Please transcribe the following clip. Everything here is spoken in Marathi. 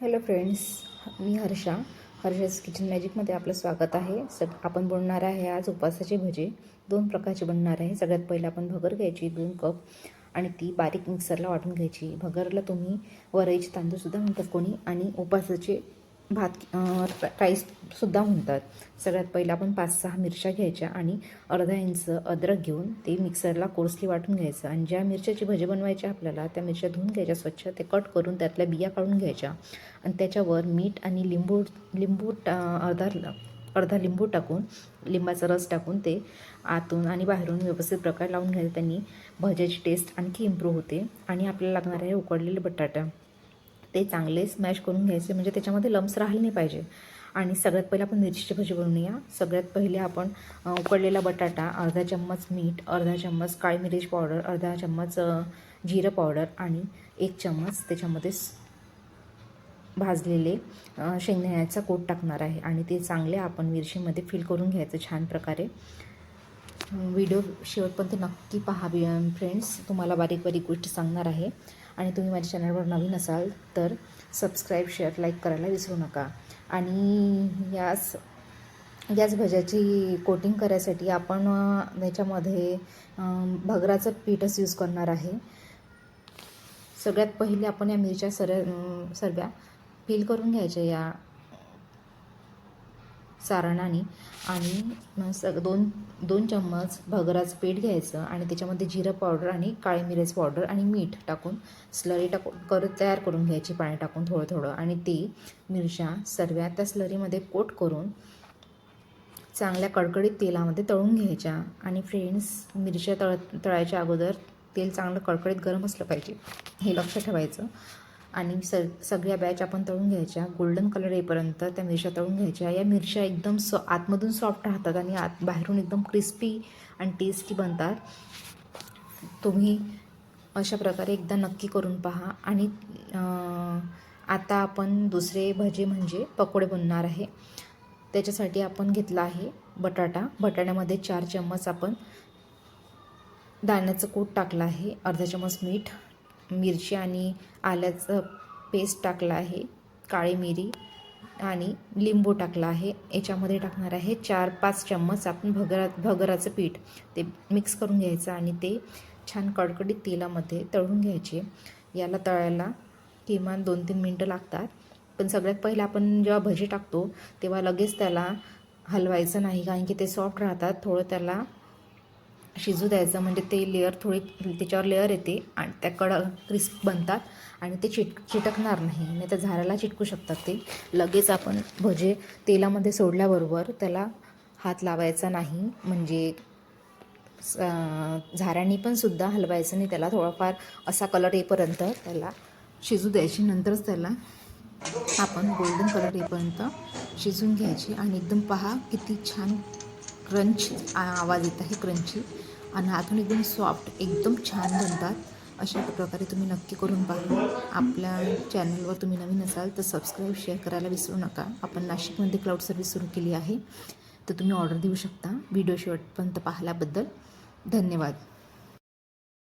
हॅलो फ्रेंड्स, मी हर्षाज किचन मॅजिकमध्ये आपलं स्वागत आहे. आपण बनवणार आहे आज उपवासाची भजी. दोन प्रकारची बनणार आहे. सगळ्यात पहिलं आपण भगर घ्यायची 2 कप आणि ती बारीक मिक्सरला वाटून घ्यायची. भगरला तुम्ही वरईचे तांदूळसुद्धा म्हणतात कोणी, आणि उपवासाचे भात राईससुद्धा म्हणतात. सगळ्यात पहिलं आपण 5-6 मिरच्या घ्यायच्या आणि अर्धा इंच अद्रक घेऊन ते मिक्सरला कोर्सली वाटून घ्यायचं. आणि ज्या मिरच्याची भजी बनवायची आपल्याला त्या मिरच्या धुवून घ्यायच्या स्वच्छ, ते कट करून त्यातल्या बिया काढून घ्यायच्या आणि त्याच्यावर मीठ आणि अर्धा लिंबू टाकून, लिंबाचा रस टाकून ते आतून आणि बाहेरून व्यवस्थित प्रकारे लावून घ्यायचं. त्यांनी भज्याची टेस्ट आणखी इम्प्रूव्ह होते. आणि आपल्याला लागणार आहे उकडलेले बटाटा. ते चांगले स्मॅश करून घ्यायचे, म्हणजे त्याच्यामध्ये लम्स राहिले नाही पाहिजे. आणि सगळ्यात पहिले आपण मिरचीची भजी बनवूया. सगळ्यात पहिले आपण उकडलेला बटाटा, अर्धा चम्मच मीठ, अर्धा चम्मच काळी मिरची पावडर, अर्धा चम्मच जिरं पावडर आणि 1 चम्मच त्याच्यामध्ये भाजलेले शेंगदाण्याचा कूट टाकणार आहे. आणि ते चांगले आपण मिरचीमध्ये फिल करून घ्यायचं छान प्रकारे. व्हिडिओ शेवटपर्यंत नक्की पहा फ्रेंड्स, तुम्हाला बारीक बारीक गोष्टी सांगणार आहे. आणि तुम्ही माझ्या चॅनलवर नवीन असाल तर सबस्क्राईब, शेअर, लाईक करायला विसरू नका. आणि याच भज्याची कोटिंग करायसाठी आपण याच्यामध्ये भगराचं पीठच यूज करणार आहे. सगळ्यात पहिले आपण या मिरच्या सर्व फिल करून घ्यायच्या या सारणाने. आणि दोन चम्मच भगराचं पीठ घ्यायचं आणि त्याच्यामध्ये जिरं पावडर आणि काळी मिरची पावडर आणि मीठ टाकून स्लरी तयार करून घ्यायची, पाणी टाकून थोडं थोडं. आणि ती मिरच्या सर्व त्या स्लरीमध्ये कोट करून चांगल्या कडकडीत तेलामध्ये तळून घ्यायच्या. आणि फ्रेंड्स, मिरच्या तळायच्या अगोदर तेल चांगलं कडकडीत गरम असलं पाहिजे, हे लक्ष ठेवायचं. आणि सगळ्या बॅच आपण तळून घ्यायच्या, गोल्डन कलर येईपर्यंत त्या मिरच्या तळून घ्यायच्या. या मिरच्या एकदम आतमधून सॉफ्ट राहतात आणि बाहेरून एकदम क्रिस्पी आणि टेस्टी बनतात. तुम्ही अशा प्रकारे एकदा नक्की करून पहा. आणि आता आपण दुसरे भजे म्हणजे पकोडे बनवणार आहे. त्याच्यासाठी आपण घेतला आहे बटाट्यामध्ये 4 चम्मच आपण दाण्याचं कूट टाकलं आहे, अर्धा चम्मच मीठ, मिरची आणि आल्याचं पेस्ट टाकलं आहे, काळी मिरी आणि लिंबू टाकला आहे. याच्यामध्ये टाकणार आहे 4-5 चम्मच आपण भगराचं पीठ. ते मिक्स करून घ्यायचं आणि ते छान कडकडीत तेलामध्ये तळून घ्यायचे. याला तळायला किमान 2-3 मिनटं लागतात. पण सगळ्यात पहिलं आपण जेव्हा भजी टाकतो तेव्हा लगेच त्याला हलवायचं नाही, कारण की ते सॉफ्ट राहतात. थोडं त्याला शिजू द्यायचं, म्हणजे ते लेअर त्याच्यावर लेअर येते आणि त्या क्रिस्प बनतात आणि ते चिटकणार नाही तर झाराला चिटकू शकतात. ते लगेच आपण भजे तेलामध्ये सोडल्याबरोबर त्याला हात लावायचा नाही, म्हणजे झाऱ्याने पण सुद्धा हलवायचं नाही. त्याला थोडाफार असा कलर येईपर्यंत त्याला शिजू द्यायची. नंतरच त्याला आपण गोल्डन कलर येईपर्यंत शिजून घ्यायची. आणि एकदम पहा किती छान क्रंच आवाज येत आहे, क्रंची, आणि आतून एकदम सॉफ्ट, एकदम छान बनतात. अशा प्रकारे तुम्ही नक्की करून पहा. आपल्या चॅनलवर तुम्ही नवीन असाल तर सबस्क्राईब, शेअर करायला विसरू नका. आपण नाशिकमध्ये क्लाउड सर्व्हिस सुरू केली आहे, तर तुम्ही ऑर्डर देऊ शकता. व्हिडिओ शेवटपर्यंत पाहिल्याबद्दल धन्यवाद.